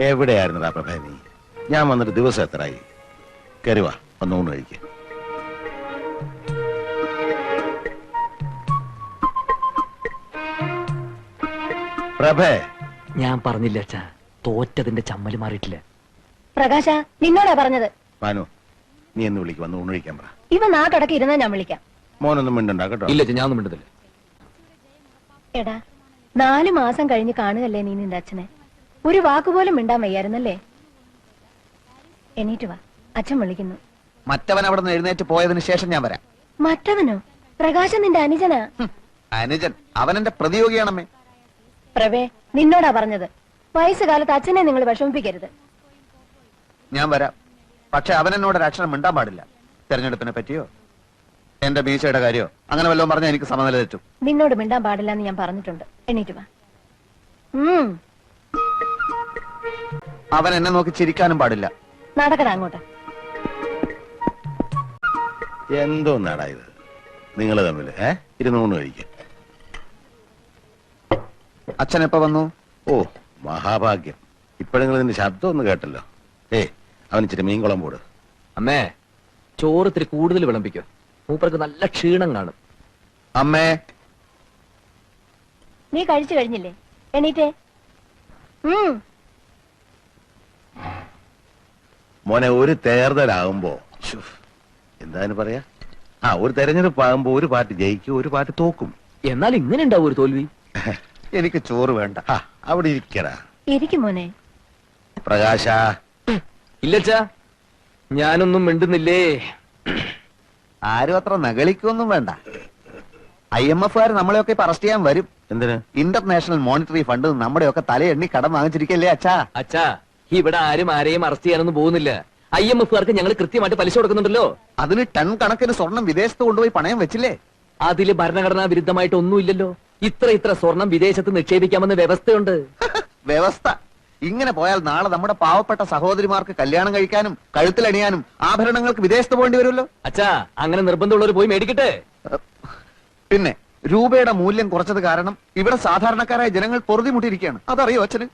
എവിടെയായിരുന്നടാ പ്രഭേ നീ? ഞാൻ വന്നിട്ട് ദിവസം എത്രയായി? കരുവാ വന്നൂണ് കഴിക്ക. പ്രഭേ, ഞാൻ പറഞ്ഞില്ല അച്ഛാ, തോറ്റതിന്റെ ചമ്മല് മാറിയിട്ടില്ല. പ്രകാശ, നിന്നോടാ പറഞ്ഞത്. മാനു, നീ എന്ന് വിളിക്കും, വന്ന് ഊണ് കഴിക്കാൻ പറ. ഇവ നാട്ടടക്കി ഇരുന്നാ ഞാൻ വിളിക്കാം. മോനൊന്നും മിണ്ടണ്ട കേട്ടോ. ഇല്ല ഞാൻ ഒന്നും മിണ്ടുന്നില്ല. എടാ, 4 മാസം കഴിഞ്ഞ് കാണുകല്ലേ നീ നിന്റെ അച്ഛനെ. ഒരു വാക്കുപോലും മിണ്ടാൻ വയ്യായിരുന്നല്ലേ? എണീറ്റ് വാ, അച്ഛൻ വിളിക്കുന്നു. മറ്റവൻ അവിടെ നിന്ന് എഴുന്നേറ്റ് പോയതിനു ശേഷം ഞാൻ വരാം. മറ്റവനോ? പ്രകാശൻ നിന്റെ അനുജനാ. അനുജൻ അവൻ എന്റെ പ്രതിയോഗിയാണമ്മേ. പ്രവേ, നിന്നോടാ പറഞ്ഞത്. വയസ്സുകാലത്ത് അച്ഛനെ നിങ്ങൾ വിഷമിപ്പിക്കരുത്. ഞാൻ വരാം, പക്ഷെ അവൻ എന്നോട് ഒരു അക്ഷരം മിണ്ടാൻ പാടില്ല. തെരഞ്ഞെടുപ്പിനെ പറ്റിയോ എന്റെ മീശയുടെ കാര്യോ അങ്ങനെ വല്ലതും പറഞ്ഞാൽ എനിക്ക് സമനില തെറ്റും. നിന്നോട് മിണ്ടാൻ പാടില്ല എന്ന് ഞാൻ പറഞ്ഞിട്ടുണ്ട്. എണീറ്റ് വാ. അവൻ എന്നെ നോക്കി ചിരിക്കാനും പാടില്ല. നടക്കടാ അങ്ങോട്ട്. എന്തോ നാടാ ഇത് നിങ്ങൾ തമ്മില്? ഇരുന്നൂണ് കഴിക്ക. അച്ഛൻ എപ്പോ വന്നു? ഓ മഹാഭാഗ്യം, ഇപ്പോഴെങ്കിലും ഇതിന്റെ ശബ്ദം ഒന്ന് കേട്ടല്ലോ. അവൻ ഇച്ചിരി മീൻകുളം പോട്. അമ്മേ, ചോറ് ഇത്തിരി കൂടുതൽ വിളമ്പിക്കോ, മൂപ്പർക്ക് നല്ല ക്ഷീണം കാണും. അമ്മേ, നീ കഴിച്ചു കഴിഞ്ഞില്ലേ? എണീറ്റേ. മോനെ, ഒരു തേർതലാകുമ്പോ എന്താന്ന് പറയാ, ഒരു തെരഞ്ഞെടുപ്പ് ആകുമ്പോ ഒരു പാർട്ടി ജയിക്കും, ഒരു പാർട്ടി തോക്കും. എന്നാൽ ഇങ്ങനെ ഉണ്ടാവും ഒരു തോൽവി. എനിക്ക് ചോറ് വേണ്ട. അവിടെ ഇരിക്കടാ. ഇരിക്കും മോനെ. പ്രകാശ. ഇല്ലച്ചാ, ഞാനൊന്നും മിണ്ടുന്നില്ലേ. ആരും അത്ര നകളിക്കൊന്നും വേണ്ട. IMF-കാർ നമ്മളെയൊക്കെ ഇപ്പൊ അറസ്റ്റ് ചെയ്യാൻ വരും. എന്തിന്? ഇന്റർനാഷണൽ മോണിറ്ററി ഫണ്ട് നമ്മുടെയൊക്കെ തലയെണ്ണി കടം വാങ്ങിച്ചിരിക്കല്ലേ അച്ഛാ. അച്ഛാ, ഇവിടെ ആരെയും അറസ്റ്റ് ചെയ്യാനൊന്നും പോകുന്നില്ല. IMF-കാർക്ക് ഞങ്ങൾ കൃത്യമായിട്ട് പലിശ കൊടുക്കുന്നുണ്ടല്ലോ. അതിന് ടൺ കണക്കിന് സ്വർണം വിദേശത്ത് കൊണ്ടുപോയി പണയം വെച്ചില്ലേ? അതില് ഭരണഘടനാ വിരുദ്ധമായിട്ട് ഒന്നുമില്ലല്ലോ. ഇത്ര സ്വർണം വിദേശത്ത് നിക്ഷേപിക്കാമെന്ന് വ്യവസ്ഥയുണ്ട്. വ്യവസ്ഥ ഇങ്ങനെ പോയാൽ നാളെ നമ്മുടെ പാവപ്പെട്ട സഹോദരിമാർക്ക് കല്യാണം കഴിക്കാനും കഴുത്തിലണിയാനും ആഭരണങ്ങൾക്ക് വിദേശത്ത് പോകേണ്ടി വരുമല്ലോ. അച്ഛാ, അങ്ങനെ നിർബന്ധമുള്ളവർ പോയി മേടിക്കട്ടെ. പിന്നെ രൂപയുടെ മൂല്യം കുറച്ചത് കാരണം ഇവിടെ സാധാരണക്കാരായ ജനങ്ങൾ പൊറുതിമുട്ടിയിരിക്കുകയാണ്. അതറിയോ അച്ഛന്?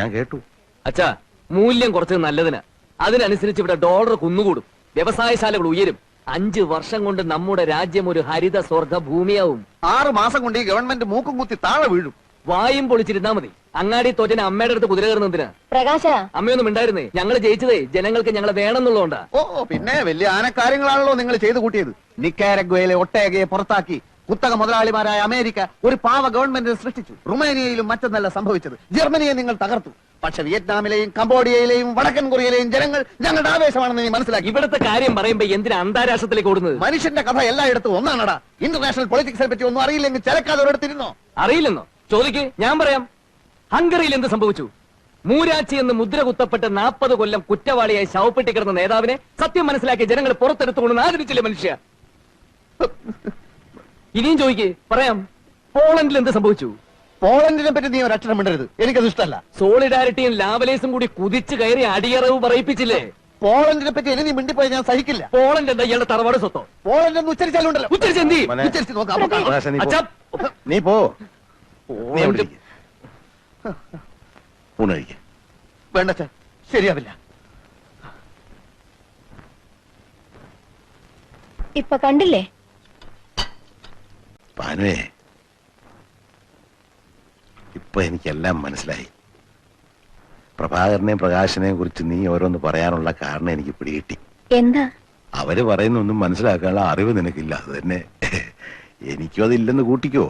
ഞാൻ കേട്ടു. അച്ഛാ, മൂല്യം കുറച്ചത് നല്ലതിന്. അതിനനുസരിച്ച് ഇവിടെ ഡോളർ കുന്നുകൂടും, വ്യവസായശാലകൾ ഉയരും. 5 വർഷം കൊണ്ട് നമ്മുടെ രാജ്യം ഒരു ഹരിത സ്വർഗ ഭൂമിയാവും. 6 മാസം കൊണ്ട് ഈ ഗവൺമെന്റ് മൂക്കും കുത്തി താഴെ വീഴും. വായും പൊളിച്ചിരുന്നാ മതി. അങ്ങാടി തോറ്റന് അമ്മയുടെ അടുത്ത് കുതിര കയറുന്നതിന്. പ്രകാശ, അമ്മയൊന്നും ഉണ്ടായിരുന്നേ. ഞങ്ങൾ ജയിച്ചതേ ജനങ്ങൾക്ക് ഞങ്ങളെ വേണമെന്നുള്ളതുകൊണ്ടാ. പിന്നെ വലിയ ആനക്കാര്യങ്ങളാണല്ലോ നിങ്ങൾ ചെയ്തു കൂട്ടിയത്. നിക്കാരഗ്വയിലെ ഒട്ടേകയെ പുറത്താക്കി കുത്തക മുതലാളിമാരായ അമേരിക്ക ഒരു പാവ ഗവൺമെന്റിനെ സൃഷ്ടിച്ചു. റുമേനിയയിലും മറ്റൊന്നല്ല സംഭവിച്ചത്. ജർമ്മനിയെ നിങ്ങൾ തകർത്തു. പക്ഷെ വിയറ്റ്നാമിലെയും കംബോഡിയയിലെയും വടക്കൻ കൊറിയയിലെയും ജനങ്ങൾ ഞങ്ങളുടെ ആവേശമാണെന്ന് നീ മനസ്സിലാക്കി. ഇവിടുത്തെ കാര്യം പറയുമ്പോ എന്തിനാ അന്താരാഷ്ട്രത്തിലേക്ക് ഓടുന്നത്? മനുഷ്യന്റെ കഥ എല്ലായിടത്തും ഒന്നാണടാ. ഇന്റർനാഷണൽ പൊളിറ്റിക്സിനെ പറ്റി ഒന്നും അറിയില്ലെങ്കിൽ ചിലക്കാതെ ഒരിടത്തിരുന്നോ? അറിയില്ലെന്നോ? ചോദിക്ക്, ഞാൻ പറയാം. ഹംഗറിയിൽ എന്ത് സംഭവിച്ചു? മൂരാച്ചി എന്ന് മുദ്ര കുത്തപ്പെട്ട് 40 കൊല്ലം കുറ്റവാളിയായി ശവപ്പെട്ടി കിടന്ന നേതാവിനെ സത്യം മനസ്സിലാക്കിയ ജനങ്ങൾ പുറത്തെടുത്തുകൊണ്ട് ആദരിച്ചില്ലേ മനുഷ്യ? ഇനിയും ചോദിക്ക്, പറയാം. പോളണ്ടിൽ എന്ത് സംഭവിച്ചു? പോളണ്ടിനെ പറ്റി നീ ഒരു അക്ഷരം മിണ്ടരുത്, എനിക്കത് ഇഷ്ടമല്ല. സോളിഡാരിറ്റിയും ലാവലേസും കൂടി കുതിച്ചു കയറി അടിയറവ് പറയിപ്പിച്ചില്ലേ? പോളണ്ടിനെ പറ്റി ഇനി നീ മിണ്ടിപ്പോയി ഞാൻ സഹിക്കില്ല. പോളണ്ട് എന്താ ഇയാളുടെ തറവാട് സ്വത്തോ? പോളണ്ട് എന്ന് ഉച്ചരിച്ചാലുണ്ടല്ലോ. ഉച്ചരിച്ച് നോക്കാം. നീ പോ. വേണ്ട, ശരിയാവില്ല. ഇപ്പൊ കണ്ടില്ലേ പാനുവേ, ഇപ്പൊ എനിക്കെല്ലാം മനസ്സിലായി. പ്രഭാകരനെയും പ്രകാശനെയും കുറിച്ച് നീ ഓരോന്ന് പറയാനുള്ള കാരണം എനിക്ക് പിടികിട്ടി. എന്താ? അവര് പറയുന്നൊന്നും മനസ്സിലാക്കാനുള്ള അറിവ് നിനക്കില്ല. അത് തന്നെ എനിക്കും അതില്ലെന്ന് കൂട്ടിക്കോ.